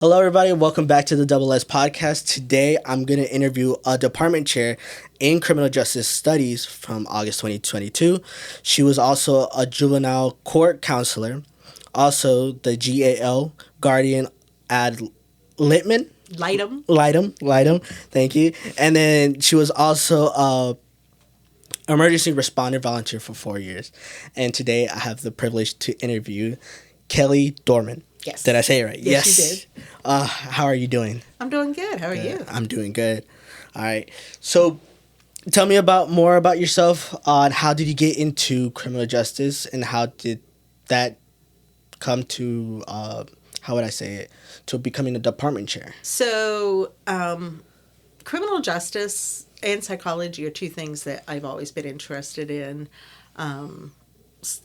Hello, everybody. Welcome back to the Double S podcast. Today, I'm going to interview a department chair in criminal justice studies from August 2022. She was also a juvenile court counselor, also the GAL guardian ad litman. Lightem. Lightem. Thank you. And then she was also a emergency responder volunteer for 4 years. And today, I have the privilege to interview Kelly Dorman. Yes. Did I say it right? Yes, you did. How are you doing? I'm doing good. How are you? I'm doing good. All right. So, tell me more about yourself. On how did you get into criminal justice, and how did that come to how would I say it, to becoming a department chair? So, criminal justice and psychology are two things that I've always been interested in.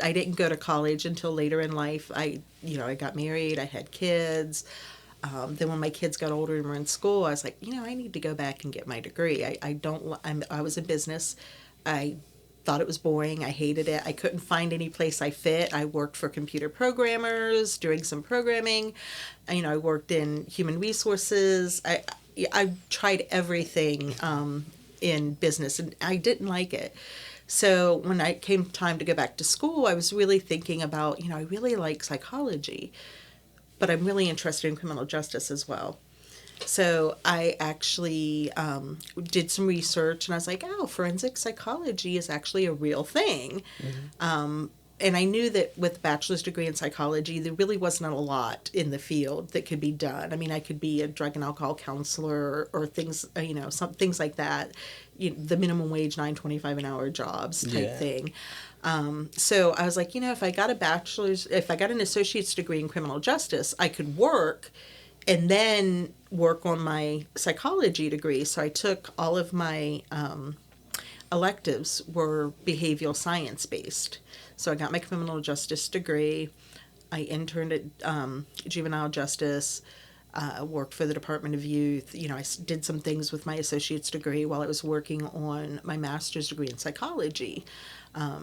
I didn't go to college until later in life. I got married. I had kids. Then when my kids got older and were in school, I was like, I need to go back and get my degree. I was in business. I thought it was boring. I hated it. I couldn't find any place I fit. I worked for computer programmers, doing some programming. I worked in human resources. I tried everything in business, and I didn't like it. So when it came time to go back to school, I was really thinking about, I really like psychology, but I'm really interested in criminal justice as well. So I actually did some research, and I was like, oh, forensic psychology is actually a real thing. Mm-hmm. And I knew that with a bachelor's degree in psychology, there really wasn't a lot in the field that could be done. I mean, I could be a drug and alcohol counselor or things, some things like that. The minimum wage, $9.25 an hour jobs type thing. So I was like, if I got an associate's degree in criminal justice, I could work and then work on my psychology degree. So I took all of my electives were behavioral science based. So I got my criminal justice degree. I interned at juvenile justice, worked for the Department of Youth. I did some things with my associate's degree while I was working on my master's degree in psychology.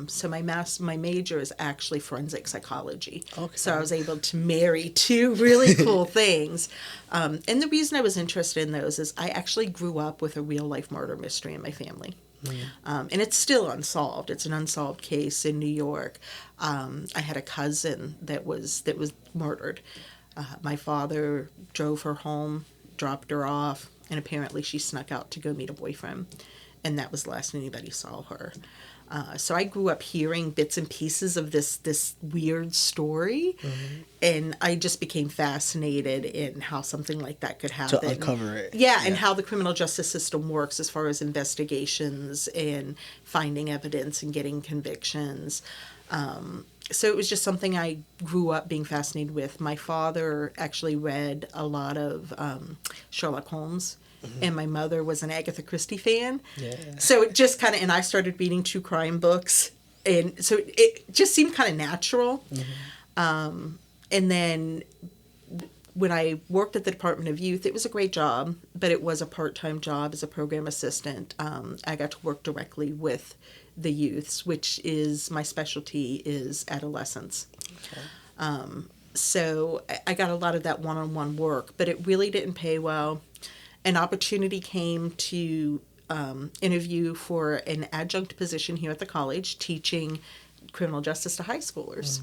So my major is actually forensic psychology. Okay. So I was able to marry two really cool things. And the reason I was interested in those is I actually grew up with a real life murder mystery in my family. And it's still unsolved. It's an unsolved case in New York. I had a cousin that was murdered. My father drove her home, dropped her off, and apparently she snuck out to go meet a boyfriend. And that was the last anybody saw her. So I grew up hearing bits and pieces of this weird story, and I just became fascinated in how something like that could happen. To uncover it. Yeah, and how the criminal justice system works as far as investigations and finding evidence and getting convictions. So it was just something I grew up being fascinated with. My father actually read a lot of Sherlock Holmes. And my mother was an Agatha Christie fan. Yeah. So it just kind of, and I started reading true crime books. And so it just seemed kind of natural. And then when I worked at the Department of Youth, it was a great job, but it was a part-time job as a program assistant. I got to work directly with the youths, which is my specialty is adolescents. Okay. So I got a lot of that one-on-one work, but it really didn't pay well. An opportunity came to interview for an adjunct position here at the college, teaching criminal justice to high schoolers.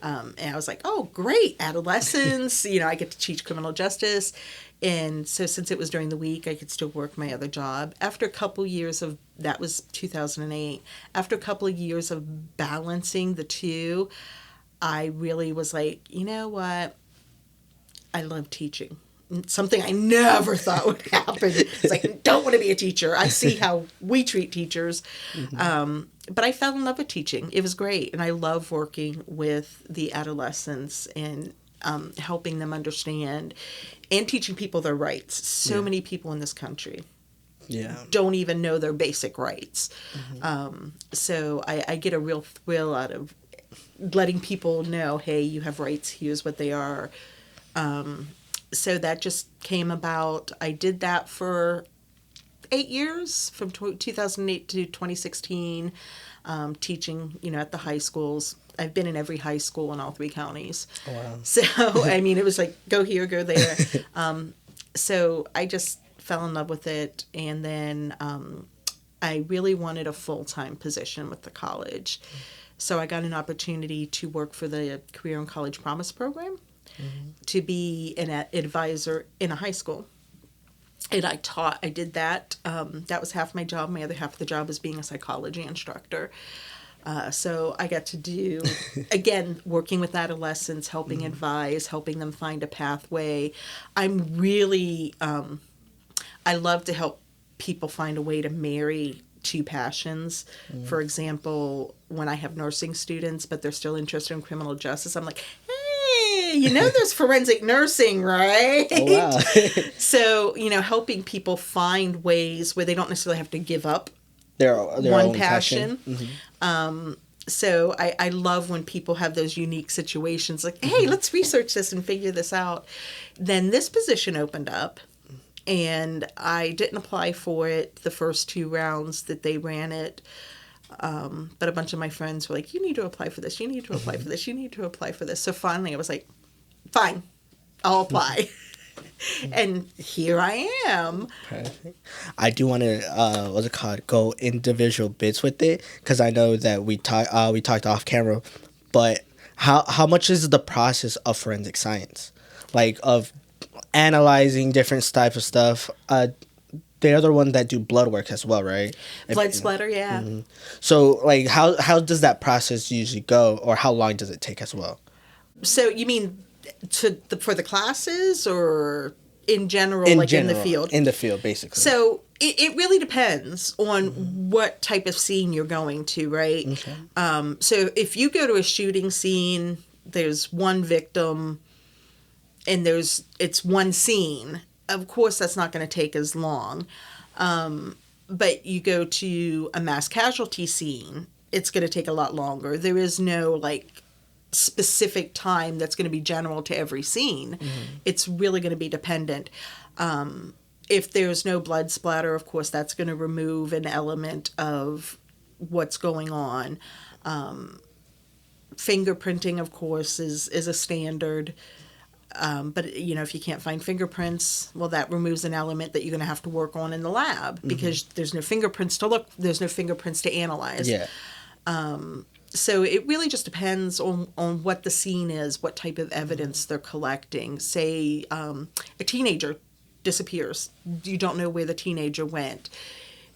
And I was like, oh, great, adolescents, I get to teach criminal justice. And so since it was during the week, I could still work my other job. After a couple years of, that was 2008, after a couple of years of balancing the two, I really was like, you know what, I love teaching. Something I never thought would happen. It's like, I don't want to be a teacher. I see how we treat teachers. But I fell in love with teaching. It was great. And I love working with the adolescents and helping them understand and teaching people their rights. So many people in this country don't even know their basic rights. So I get a real thrill out of letting people know, hey, you have rights. Here's what they are. So that just came about. I did that for 8 years, from 2008 to 2016, teaching, at the high schools. I've been in every high school in all 3 counties. Oh, wow. So, I mean, it was like, go here, go there. So I just fell in love with it. And then I really wanted a full-time position with the college. So I got an opportunity to work for the Career and College Promise Program, to be an advisor in a high school. And I did that. That was half my job. My other half of the job was being a psychology instructor. So I got to do, again, working with adolescents, helping advise, helping them find a pathway. I'm really, I love to help people find a way to marry 2 passions. For example, when I have nursing students, but they're still interested in criminal justice, I'm like, hey, you know there's forensic nursing, right? Oh, wow. So, helping people find ways where they don't necessarily have to give up their one own passion. So I love when people have those unique situations, like, hey, let's research this and figure this out. Then this position opened up, and I didn't apply for it the first 2 rounds that they ran it. But a bunch of my friends were like, you need to apply for this. You need to apply for this. You need to apply for this. So finally I was like, fine, I'll apply. And here I am. Perfect. I do want to, go individual bits with it, because I know that we talked off camera, but how much is the process of forensic science? Like, of analyzing different types of stuff? The other one that do blood work as well, right? Blood splatter, yeah. So, like, how does that process usually go, or how long does it take as well? So you mean for the classes, or in general, in the field? In the field, basically. So it really depends on what type of scene you're going to, right? Okay. So if you go to a shooting scene, there's one victim, and it's one scene. Of course, that's not going to take as long. But you go to a mass casualty scene, it's going to take a lot longer. There is no, like, specific time that's going to be general to every scene. It's really going to be dependent. If there's no blood splatter, of course, that's going to remove an element of what's going on. Fingerprinting, of course, is a standard. But, if you can't find fingerprints, well, that removes an element that you're going to have to work on in the lab, because there's no fingerprints to look, there's no fingerprints to analyze. Yeah. So it really just depends on what the scene is, what type of evidence they're collecting. Say a teenager disappears. You don't know where the teenager went.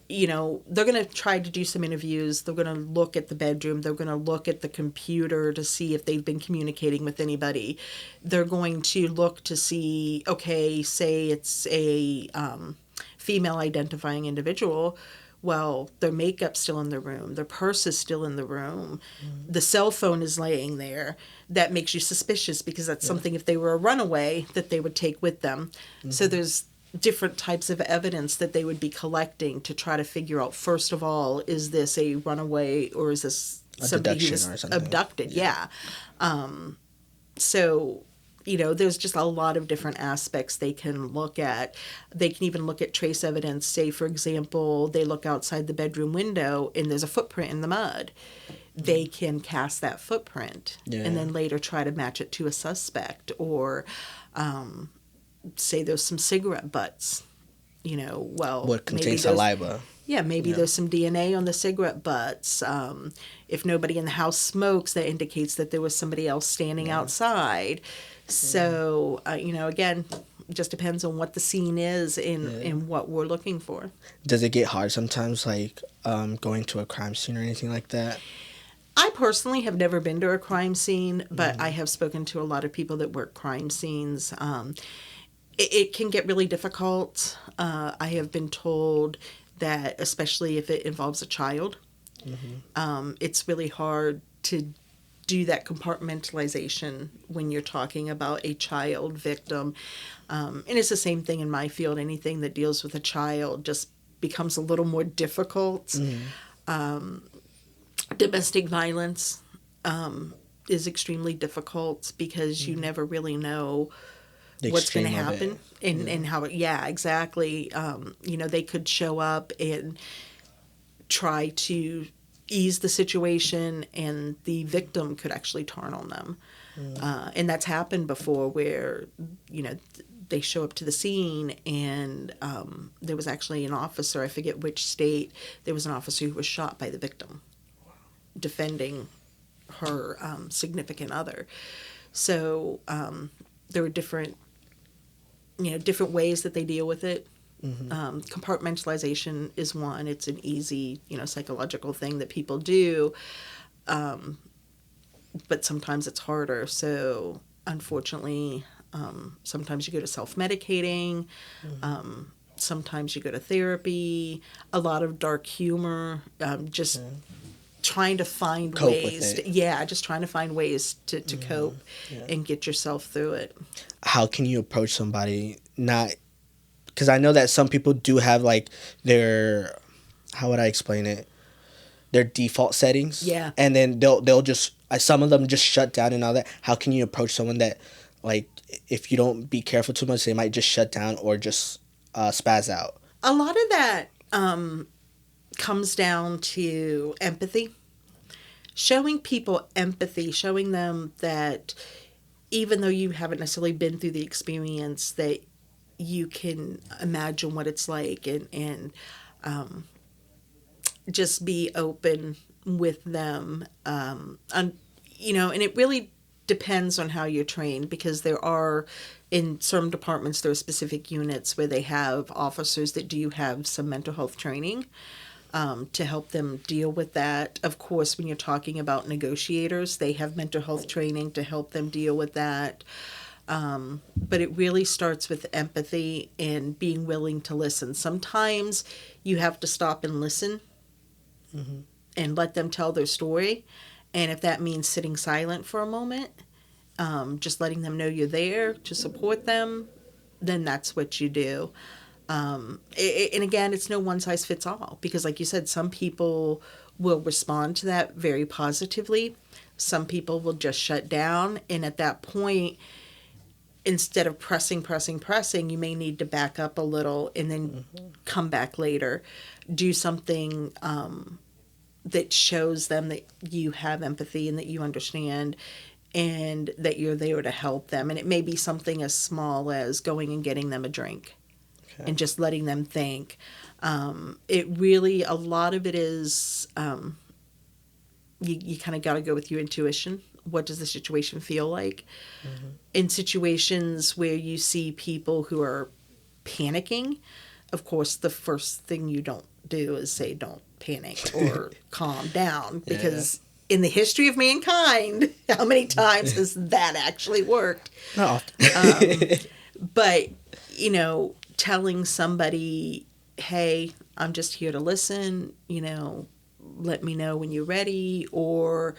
They're going to try to do some interviews. They're going to look at the bedroom. They're going to look at the computer to see if they've been communicating with anybody. They're going to look to see, okay, say it's a female identifying individual. Well, their makeup's still in the room. Their purse is still in the room. The cell phone is laying there. That makes you suspicious, because that's something, if they were a runaway, that they would take with them. So there's different types of evidence that they would be collecting to try to figure out, first of all, is this a runaway, or is this somebody who was abducted? Yeah. So, there's just a lot of different aspects they can look at. They can even look at trace evidence. Say, for example, they look outside the bedroom window and there's a footprint in the mud. They can cast that footprint and then later try to match it to a suspect. Or say there's some cigarette butts, what contains saliva. Yeah, maybe there's some DNA on the cigarette butts. If nobody in the house smokes, that indicates that there was somebody else standing outside. So, again, it just depends on what the scene is and what we're looking for. Does it get hard sometimes, like going to a crime scene or anything like that? I personally have never been to a crime scene, but I have spoken to a lot of people that work crime scenes. It can get really difficult. I have been told that, especially if it involves a child, it's really hard to do that compartmentalization when you're talking about a child victim. And it's the same thing in my field. Anything that deals with a child just becomes a little more difficult. Domestic violence is extremely difficult, because you never really know what's going to happen and how exactly. They could show up and try to ease the situation, and the victim could actually turn on them. And that's happened before where, they show up to the scene and there was actually an officer, I forget which state, there was an officer who was shot by the victim defending her significant other. So there were different ways that they deal with it. Compartmentalization is one. It's an easy, psychological thing that people do, but sometimes it's harder. So unfortunately, sometimes you go to self-medicating. Sometimes you go to therapy. A lot of dark humor. Just trying to find cope ways. with it. Just trying to find ways to cope and get yourself through it. How can you approach somebody not? Because I know that some people do have like their, how would I explain it? Their default settings. Yeah. And then they'll just, some of them just shut down and all that. How can you approach someone that, like, if you don't be careful too much, they might just shut down or just spaz out? A lot of that comes down to empathy. Showing people empathy, showing them that even though you haven't necessarily been through the experience, that you can imagine what it's like, and just be open with them. And it really depends on how you're trained, because there are, in some departments, there are specific units where they have officers that do have some mental health training to help them deal with that. Of course, when you're talking about negotiators, they have mental health training to help them deal with that. But it really starts with empathy and being willing to listen. Sometimes you have to stop and listen and let them tell their story. And if that means sitting silent for a moment, just letting them know you're there to support them, then that's what you do. And again, it's no one size fits all, because like you said, some people will respond to that very positively. Some people will just shut down. And at that point, instead of pressing, you may need to back up a little and then come back later. Do something that shows them that you have empathy and that you understand and that you're there to help them. And it may be something as small as going and getting them a drink and just letting them think. It really, a lot of it is, you kind of got to go with your intuition. What does the situation feel like? In situations where you see people who are panicking, of course, the first thing you don't do is say, don't panic or calm down, because in the history of mankind, how many times has that actually worked? Not often. But, telling somebody, hey, I'm just here to listen, let me know when you're ready, or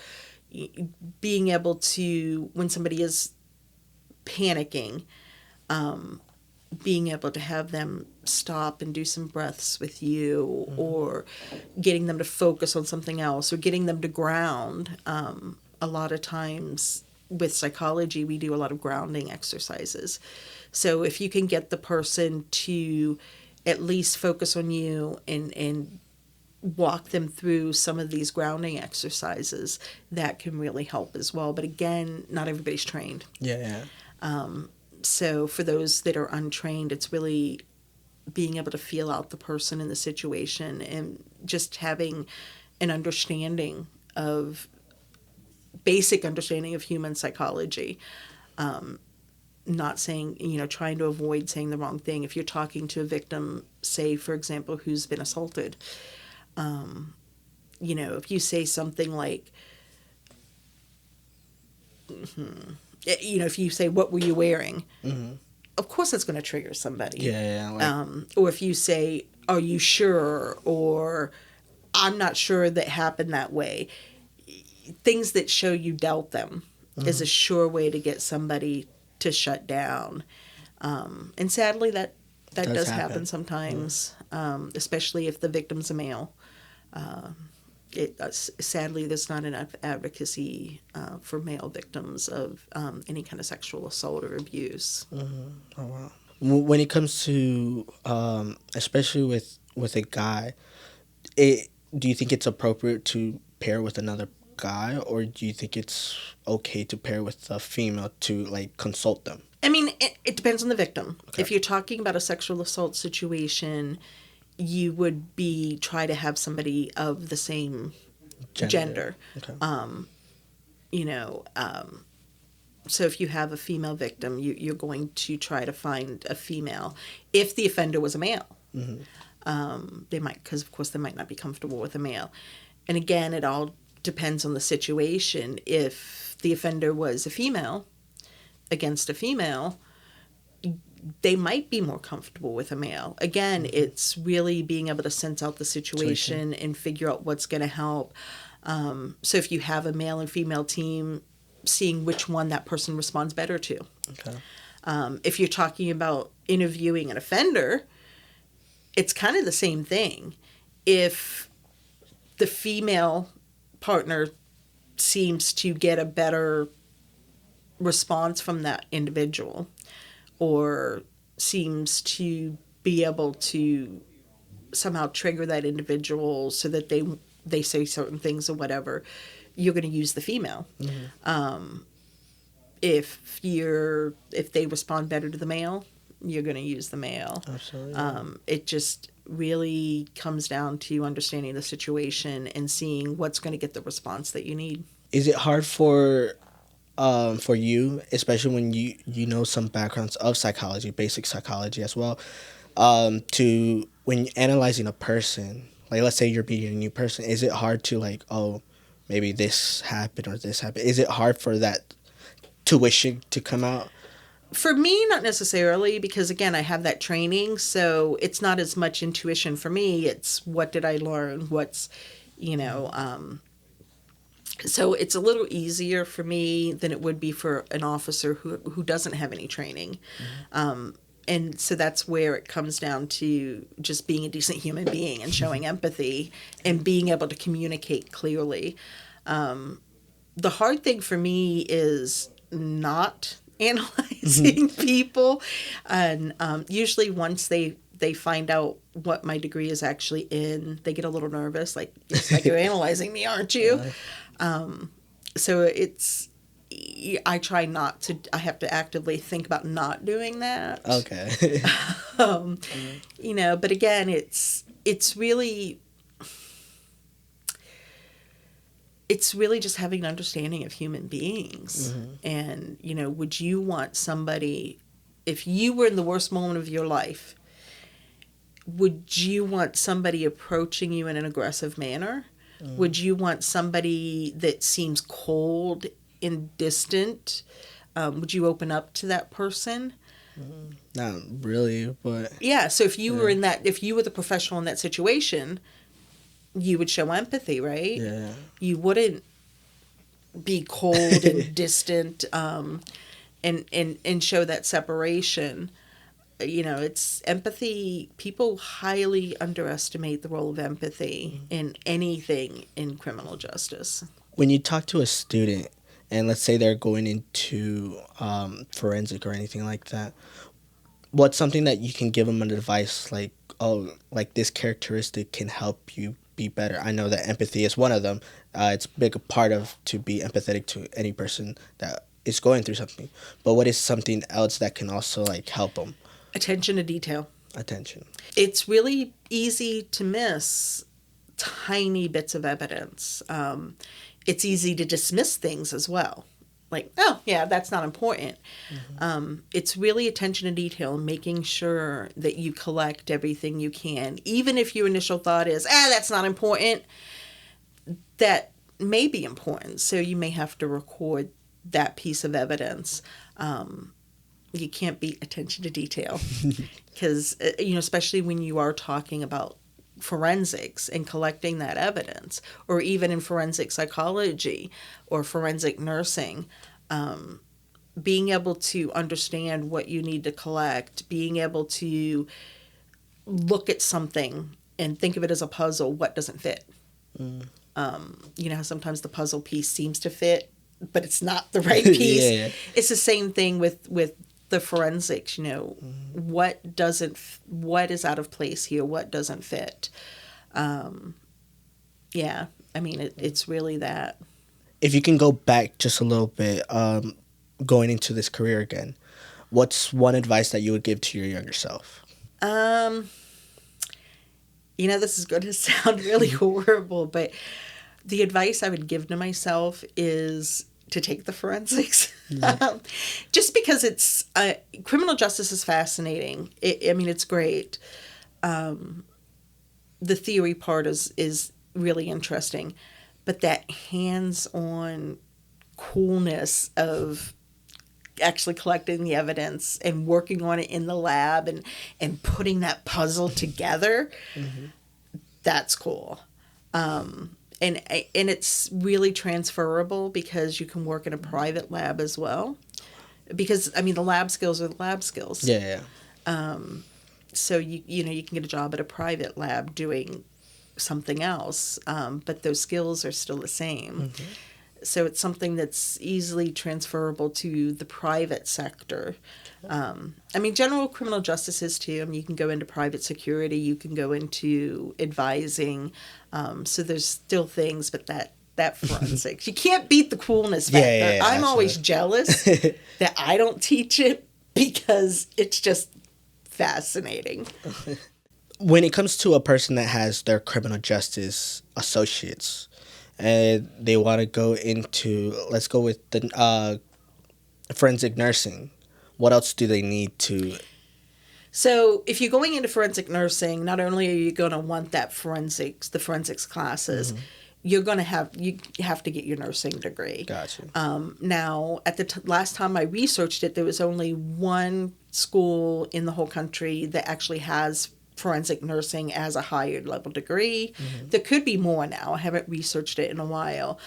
being able to, when somebody is panicking, being able to have them stop and do some breaths with you, or getting them to focus on something else, or getting them to ground. A lot of times with psychology, we do a lot of grounding exercises. So if you can get the person to at least focus on you and walk them through some of these grounding exercises, that can really help as well. But again, not everybody's trained. So for those that are untrained, it's really being able to feel out the person in the situation and just having an understanding of, basic understanding of human psychology. Not saying, trying to avoid saying the wrong thing. If you're talking to a victim, say, for example, who's been assaulted, if you say something like, if you say, what were you wearing? Of course that's going to trigger somebody. Or if you say, are you sure? Or I'm not sure that happened that way. Things that show you doubt them is a sure way to get somebody to shut down. And sadly, that does happen sometimes, especially if the victim's a male. Sadly, there's not enough advocacy for male victims of any kind of sexual assault or abuse. Oh, wow. When it comes to, especially with a guy, do you think it's appropriate to pair with another guy, or do you think it's okay to pair with a female to like consult them? I mean, it depends on the victim. Okay. If you're talking about a sexual assault situation, you would try to have somebody of the same gender. Okay. You know, so if you have a female victim, you're going to try to find a female. If the offender was a male, they might, because of course they might not be comfortable with a male. And again, it all depends on the situation. If the offender was a female against a female, they might be more comfortable with a male. Again, it's really being able to sense out the situation and figure out what's going to help. So if you have a male and female team, seeing which one that person responds better to. Okay. If you're talking about interviewing an offender, it's kind of the same thing. If the female partner seems to get a better response from that individual, or seems to be able to somehow trigger that individual so that they say certain things or whatever, you're going to use the female. If they respond better to the male, you're going to use the male. Absolutely. It just really comes down to understanding the situation and seeing what's going to get the response that you need. Is it hard for you, especially when you know some backgrounds of psychology, basic psychology as well, to when you're analyzing a person, like let's say you're meeting a new person, is it hard to like, oh, maybe this happened or this happened? Is it hard for that tuition to come out? For me, not necessarily, because again, I have that training, so it's not as much intuition for me. It's what did I learn? What's, so it's a little easier for me than it would be for an officer who doesn't have any training. And so that's where it comes down to just being a decent human being and showing empathy and being able to communicate clearly. The hard thing for me is not analyzing people. And usually once they find out what my degree is actually in, they get a little nervous, like, it's like you're analyzing me, aren't you? So I try not to, I have to actively think about not doing that. Okay. But again, it's really just having an understanding of human beings. And, would you want somebody, if you were in the worst moment of your life, would you want somebody approaching you in an aggressive manner? Would you want somebody that seems cold and distant? Would you open up to that person? Not really, but yeah. So if you were if you were the professional in that situation, you would show empathy, right? Yeah. You wouldn't be cold and distant, and show that separation. It's empathy. People highly underestimate the role of empathy in anything in criminal justice. When you talk to a student, and let's say they're going into forensic or anything like that, what's something that you can give them an advice like, oh, like this characteristic can help you be better? I know that empathy is one of them. It's a big part of to be empathetic to any person that is going through something. But what is something else that can also like help them? Attention to detail. Attention. It's really easy to miss tiny bits of evidence. It's easy to dismiss things as well. Like, oh, yeah, that's not important. It's really attention to detail, making sure that you collect everything you can. Even if your initial thought is, that's not important, that may be important. So you may have to record that piece of evidence. You can't beat attention to detail because, especially when you are talking about forensics and collecting that evidence, or even in forensic psychology or forensic nursing, being able to understand what you need to collect, being able to look at something and think of it as a puzzle, what doesn't fit. How sometimes the puzzle piece seems to fit, but it's not the right piece. Yeah. It's the same thing with the forensics, what is out of place here, what doesn't fit. Yeah. I mean, it's really that. If you can go back just a little bit, going into this career again, what's one advice that you would give to your younger self? Um, this is going to sound really horrible, but the advice I would give to myself is to take the forensics. Yeah. Just because it's criminal justice is fascinating. It's great. The theory part is really interesting, but that hands-on coolness of actually collecting the evidence and working on it in the lab and putting that puzzle together, that's cool. And it's really transferable because you can work in a private lab as well. Because, the lab skills are the lab skills. Yeah. So, you can get a job at a private lab doing something else, but those skills are still the same. So it's something that's easily transferable to the private sector. General criminal justice is too. You can go into private security, you can go into advising. So there's still things, but that forensics, you can't beat the coolness factor. Yeah, I'm always jealous that I don't teach it because it's just fascinating. When it comes to a person that has their criminal justice associates and they want to go into, let's go with the forensic nursing, what else do they need to? So if you're going into forensic nursing, not only are you going to want the forensics classes, you have to get your nursing degree. Gotcha. Now, at the last time I researched it, there was only one school in the whole country that actually has forensic nursing as a higher level degree. There could be more now. I haven't researched it in a while.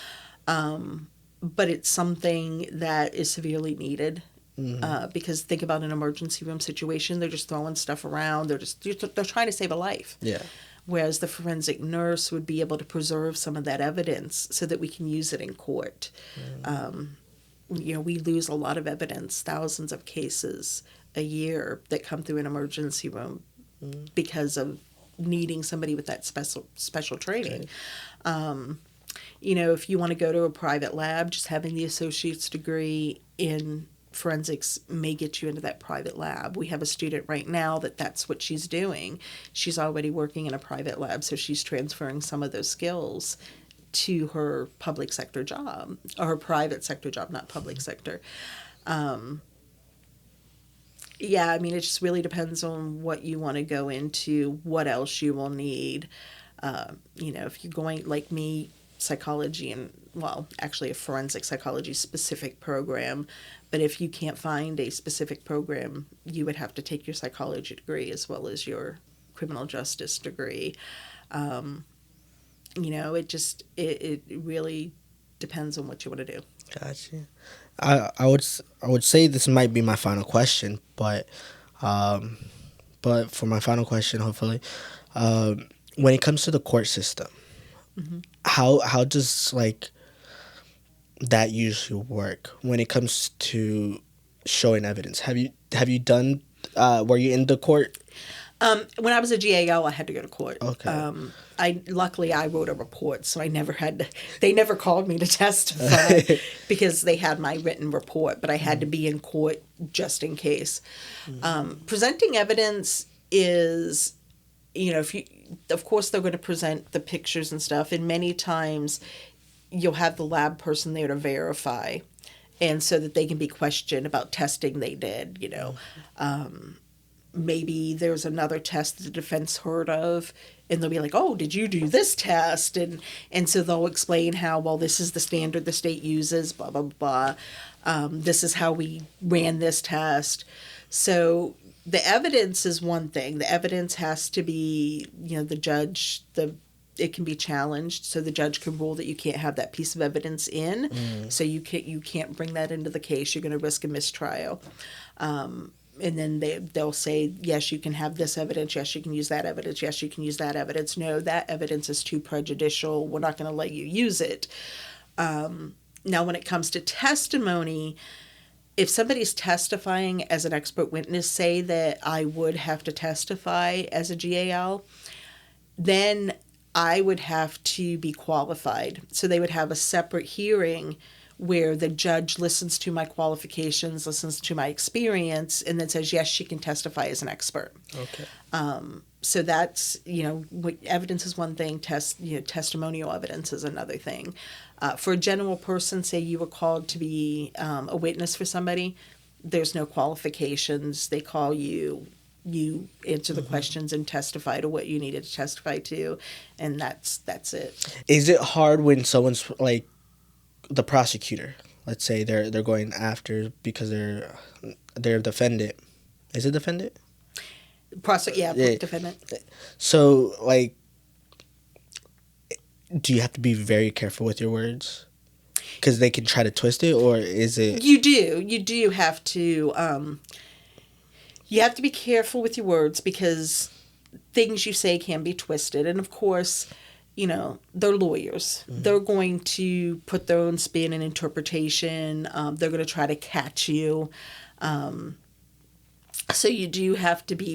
But it's something that is severely needed. Because think about an emergency room situation. They're just throwing stuff around. They're trying to save a life. Yeah. Whereas the forensic nurse would be able to preserve some of that evidence so that we can use it in court. We lose a lot of evidence, thousands of cases a year that come through an emergency room because of needing somebody with that special training. If you want to go to a private lab, just having the associate's degree in forensics may get you into that private lab. We have a student right now that's what she's doing. She's already working in a private lab, so she's transferring some of those skills to her public sector job, or her private sector job, not public sector. It just really depends on what you want to go into, what else you will need. If you're going, like me, psychology actually a forensic psychology specific program, but if you can't find a specific program, you would have to take your psychology degree as well as your criminal justice degree. It really depends on what you want to do. Gotcha. I would say this might be my final question, but for my final question, hopefully, when it comes to the court system, how does that usually work when it comes to showing evidence? Have you done? Were you in the court? When I was a GAL, I had to go to court. Okay. Luckily I wrote a report, so I never had to. They never called me to testify because they had my written report, but I had to be in court just in case. Presenting evidence is, of course they're going to present the pictures and stuff, and many times you'll have the lab person there to verify, and so that they can be questioned about testing they did. Maybe there's another test that the defense heard of, and they'll be like, oh, did you do this test? And so they'll explain how, well, this is the standard the state uses, blah, blah, blah. This is how we ran this test. So the evidence is one thing. The evidence has to be, the judge, it can be challenged, so the judge can rule that you can't have that piece of evidence in. So you can't bring that into the case. You're going to risk a mistrial. And then they'll say, yes, you can have this evidence. Yes, you can use that evidence. Yes, you can use that evidence. No, that evidence is too prejudicial. We're not going to let you use it. Now, when it comes to testimony, if somebody's testifying as an expert witness, say that I would have to testify as a GAL, then I would have to be qualified. So they would have a separate hearing where the judge listens to my qualifications, listens to my experience, and then says, yes, she can testify as an expert. Okay. So that's, evidence is one thing, testimonial evidence is another thing. For a general person, say you were called to be a witness for somebody, there's no qualifications. They call you, you answer the questions and testify to what you needed to testify to, and that's it. Is it hard when someone's like the prosecutor? Let's say they're going after because they're defendant. Is it defendant? Defendant. So, like, do you have to be very careful with your words? Because they can try to twist it, or is it... You do have to, you have to be careful with your words because things you say can be twisted. And, of course, they're lawyers. Mm-hmm. They're going to put their own spin and interpretation. They're going to try to catch you. So you do have to be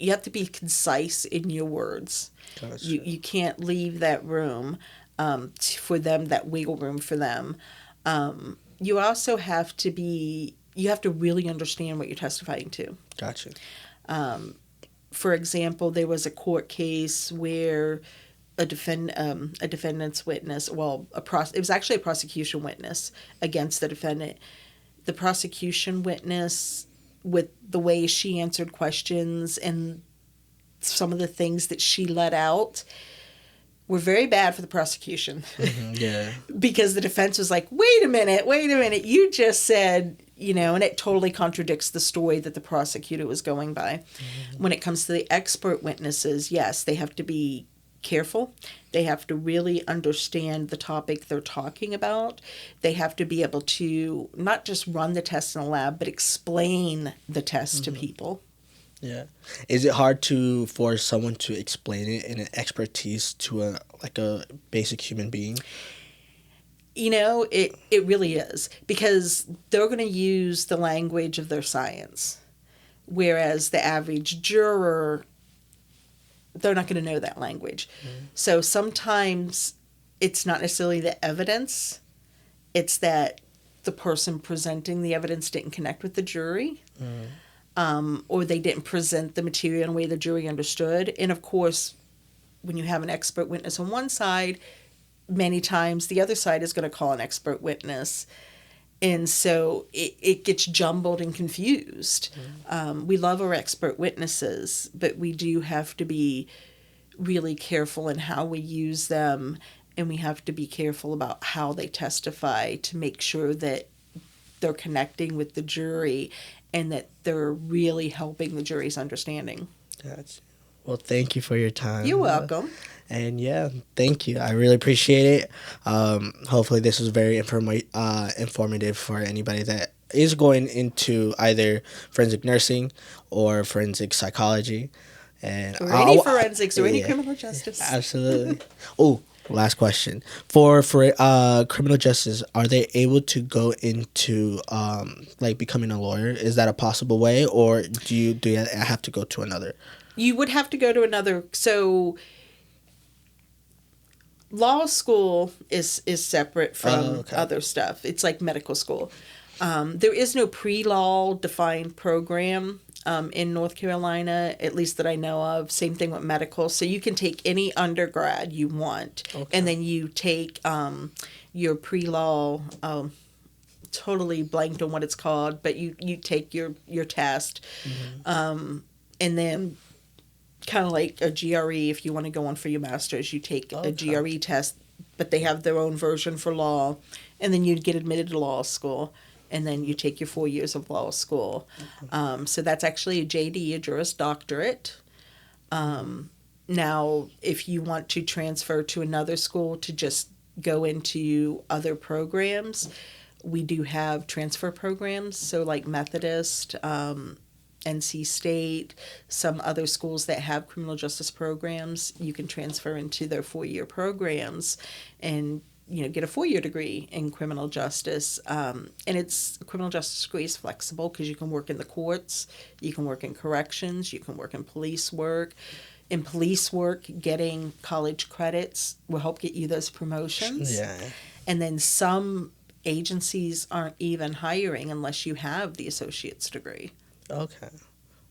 you have to be concise in your words. Gotcha. You can't leave that room for them, that wiggle room for them. You also have to you have to really understand what you're testifying to. Gotcha. For example, there was a court case where a defendant's witness, it was actually a prosecution witness against the defendant. The prosecution witness, with the way she answered questions and some of the things that she let out, were very bad for the prosecution. Mm-hmm, yeah. Because the defense was like, wait a minute, you just said, and it totally contradicts the story that the prosecutor was going by. Mm-hmm. When it comes to the expert witnesses, yes, they have to be careful. They have to really understand the topic they're talking about. They have to be able to not just run the test in a lab, but explain the test to people. Yeah. Is it hard for someone to explain it in an expertise to a basic human being? It really is, because they're going to use the language of their science, whereas the average juror, they're not going to know that language. Mm-hmm. So sometimes it's not necessarily the evidence, it's that the person presenting the evidence didn't connect with the jury. Mm-hmm. Or they didn't present the material in a way the jury understood. And of course, when you have an expert witness on one side, many times the other side is going to call an expert witness. And so it gets jumbled and confused. Mm-hmm. We love our expert witnesses, but we do have to be really careful in how we use them, and we have to be careful about how they testify to make sure that they're connecting with the jury and that they're really helping the jury's understanding. Well, thank you for your time. You're welcome. And yeah, thank you. I really appreciate it. Hopefully this was very informative for anybody that is going into either forensic nursing or forensic psychology. Or any forensics or any criminal justice. Absolutely. Oh, last question. For criminal justice, are they able to go into becoming a lawyer? Is that a possible way, or do you have to go to another? You would have to go to another. So law school is separate from other stuff. It's like medical school. There is no pre-law defined program in North Carolina, at least that I know of. Same thing with medical. So you can take any undergrad you want, and then you take your pre-law. Totally blanked on what it's called, but you take your test, mm-hmm. And then kind of like a GRE, if you want to go on for your master's, you take a GRE test, but they have their own version for law, and then you get admitted to law school, and then you take your 4 years of law school. Mm-hmm. So that's actually a JD, a Juris Doctorate. Now, if you want to transfer to another school to just go into other programs, we do have transfer programs, so like Methodist, NC State, some other schools that have criminal justice programs, you can transfer into their 4-year programs and get a 4-year degree in criminal justice. And criminal justice degree is flexible because you can work in the courts, you can work in corrections, you can work in police work, in police work, getting college credits will help get you those promotions. Yeah. And then some agencies aren't even hiring unless you have the associate's degree. Okay.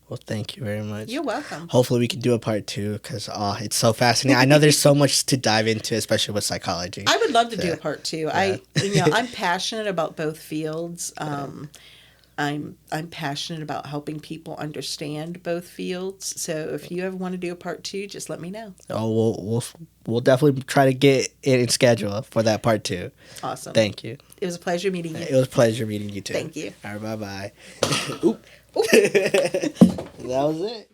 Well, thank you very much. You're welcome. Hopefully we can do a part 2 because it's so fascinating. I know there's so much to dive into, especially with psychology. I would love to do a part 2. Yeah. I'm passionate about both fields. I'm passionate about helping people understand both fields. So if you ever want to do a part 2, just let me know. Oh, we'll definitely try to get it in schedule for that part 2. Awesome. Thank you. It was a pleasure meeting you. It was a pleasure meeting you too. Thank you. All right, bye-bye. Oop. That was it.